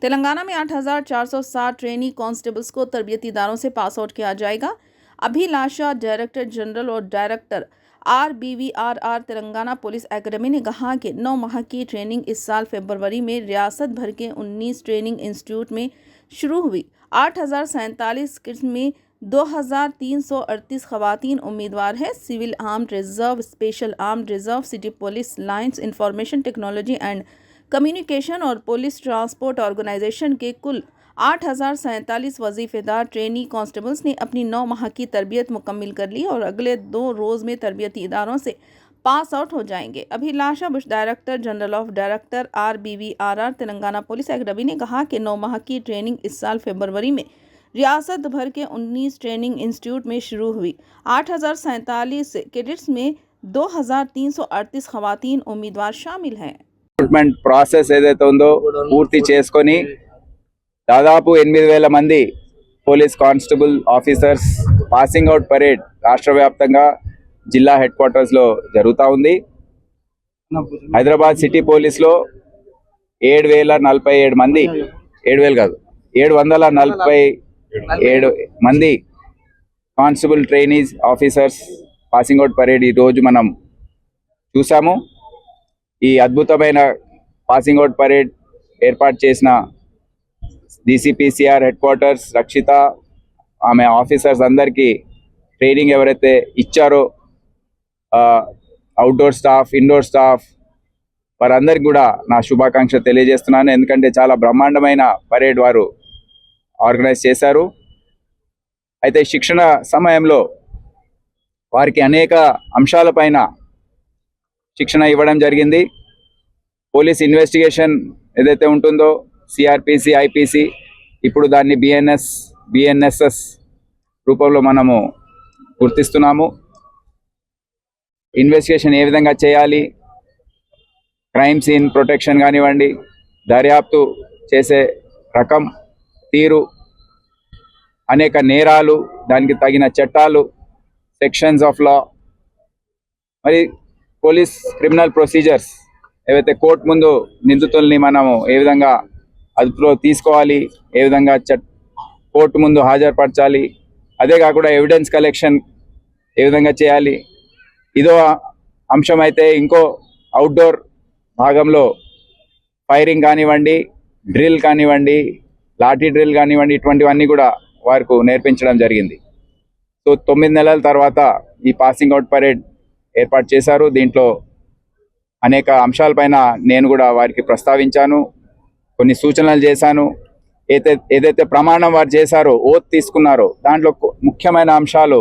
तेलंगाना में 8,460 trainee constables को तरबियती इदारों से पास आउट किया जाएगा। अभिलाषा डायरेक्टर जनरल और director RBVRR Telangana police academy ने कहा कि 9 माह की ट्रेनिंग इस साल फरवरी में रियासत भर के 19 ट्रेनिंग इंस्टीट्यूट में शुरू हुई। 8,047 किस्म में 2,338 खवातीन उम्मीदवार हैं। Civil armed reserve, special armed reserve, city police lines, information technology and communication और पुलिस ट्रांसपोर्ट ऑर्गेनाइजेशन के कुल 8,047 वजीफेदार ट्रेनी कांस्टेबल्स ने अपनी 9 माह की तरबियत मुकम्मिल कर ली और अगले 2 रोज़ में तरबियती इदारों से पास आउट हो जाएंगे। Abhilasha Bisht director general of director RBVRR Telangana police academy ने कहा कि 9 माह की ट्रेनिंग इस साल फरवरी में रियासत भर के 19 ट्रेनिंग इंस्टीट्यूट में शुरू हुई। 8,047 कैडेट्स में 2,338 खवातीन उम्मीदवार शामिल हैं। రిక్రూట్మెంట్ ప్రాసెస్ ఏదైతే ఉందో పూర్తి చేసుకొని దాదాపు 8,000 మంది police constable officers passing out parade రాష్ట్ర వ్యాప్తంగా జిల్లా హెడ్ క్వార్టర్స్లో జరుగుతూ ఉంది. హైదరాబాద్ సిటీ పోలీస్లో 7,047 మంది 7,000 కాదు 747 మంది constable trainees officers passing out parade ఈరోజు మనం చూసాము. ఈ అద్భుతమైన పాసింగ్ అవుట్ పరేడ్ ఏర్పాటు చేసిన DCPCR హెడ్ క్వార్టర్స్ రక్షిత, ఆమె ఆఫీసర్స్ అందరికీ ట్రైనింగ్ ఎవరైతే ఇచ్చారో అవుట్డోర్ స్టాఫ్, ఇండోర్ స్టాఫ్ వారందరికీ కూడా నా శుభాకాంక్షలు తెలియజేస్తున్నాను. ఎందుకంటే చాలా బ్రహ్మాండమైన పరేడ్ వారు ఆర్గనైజ్ చేశారు. అయితే శిక్షణ సమయంలో వారికి అనేక అంశాలపైన శిక్షణ ఇవ్వడం జరిగింది. పోలీస్ ఇన్వెస్టిగేషన్ ఏదైతే ఉంటుందో CRPC, IPC, ఇప్పుడు దాన్ని BNSS రూపంలో మనము గుర్తిస్తున్నాము. ఇన్వెస్టిగేషన్ ఏ విధంగా చేయాలి, క్రైమ్ సీన్ ప్రొటెక్షన్ కానివ్వండి, దర్యాప్తు చేసే రకం, తీరు, అనేక నేరాలు, దానికి తగిన చట్టాలు, సెక్షన్స్ ఆఫ్ లా, మరి పోలీస్ క్రిమినల్ ప్రొసీజర్స్ ఏవైతే కోర్టు ముందు నిందితుల్ని మనము ఏ విధంగా అదుపులో తీసుకోవాలి, ఏ విధంగా కోర్టు ముందు హాజరుపరచాలి, అదే కాకుండా ఎవిడెన్స్ కలెక్షన్ ఏ విధంగా చేయాలి, ఇదో అంశం అయితే ఇంకో అవుట్డోర్ భాగంలో ఫైరింగ్ కానివ్వండి, డ్రిల్ కానివ్వండి, లాఠీ డ్రిల్ కానివ్వండి, ఇటువంటివన్నీ కూడా వారికి నేర్పించడం జరిగింది. సో 9 నెలల తర్వాత ఈ పాసింగ్ అవుట్ పరేడ్ ఏర్పాటు చేశారు. దీంట్లో అనేక అంశాలపైన నేను కూడా వారికి ప్రస్తావించాను, కొన్ని సూచనలు చేశాను. ఏదైతే ప్రమాణం వారు చేశారో, ఓత్ తీసుకున్నారో, దాంట్లో ముఖ్యమైన అంశాలు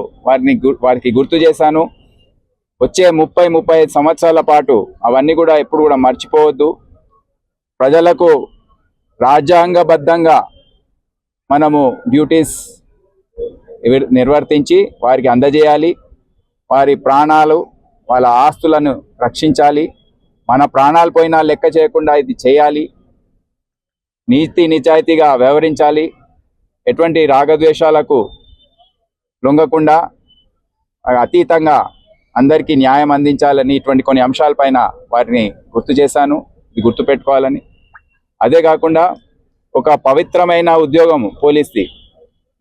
వారికి గుర్తు చేశాను. వచ్చే 30-35 సంవత్సరాల పాటు అవన్నీ కూడా ఎప్పుడు కూడా మర్చిపోవద్దు. ప్రజలకు రాజ్యాంగబద్ధంగా మనము డ్యూటీస్ నిర్వర్తించి వారికి అందజేయాలి. వారి ప్రాణాలు, వాళ్ళ ఆస్తులను రక్షించాలి. మన ప్రాణాలు పోయినా లెక్క చేయకుండా ఇది చేయాలి. నీతి నిజాయితీగా వ్యవహరించాలి. ఎటువంటి రాగద్వేషాలకు లొంగకుండా అతీతంగా అందరికీ న్యాయం అందించాలని ఇటువంటి కొన్ని అంశాలపైన వారిని గుర్తు చేశాను. ఇది గుర్తుపెట్టుకోవాలని. అదే కాకుండా ఒక పవిత్రమైన ఉద్యోగం పోలీస్ది,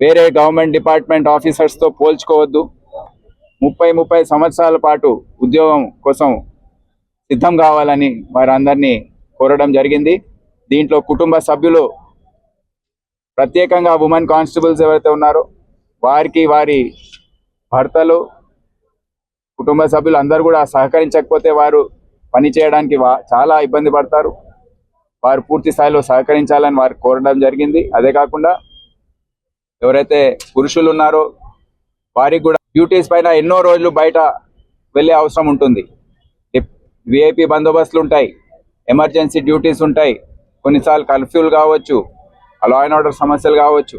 వేరే గవర్నమెంట్ డిపార్ట్మెంట్ ఆఫీసర్స్తో పోల్చుకోవద్దు. 30 సంవత్సరాల పాటు ఉద్యోగం కోసం సిద్ధం కావాలని వారందరినీ కోరడం జరిగింది. దీంట్లో కుటుంబ సభ్యులు, ప్రత్యేకంగా ఉమెన్ కానిస్టేబుల్స్ ఎవరైతే ఉన్నారో వారికి, వారి భర్తలు, కుటుంబ సభ్యులు అందరూ కూడా సహకరించకపోతే వారు పని చేయడానికి చాలా ఇబ్బంది పడతారు. వారు పూర్తి స్థాయిలో సహకరించాలని వారు కోరడం జరిగింది. అదే కాకుండా ఎవరైతే పురుషులు ఉన్నారో వారికి కూడా డ్యూటీస్ పైన ఎన్నో రోజులు బయట వెళ్ళే అవసరం ఉంటుంది. VIP బందోబస్తులు ఉంటాయి, ఎమర్జెన్సీ డ్యూటీస్ ఉంటాయి, కొన్నిసార్లు కర్ఫ్యూలు కావచ్చు, లా అండ్ ఆర్డర్ సమస్యలు కావచ్చు.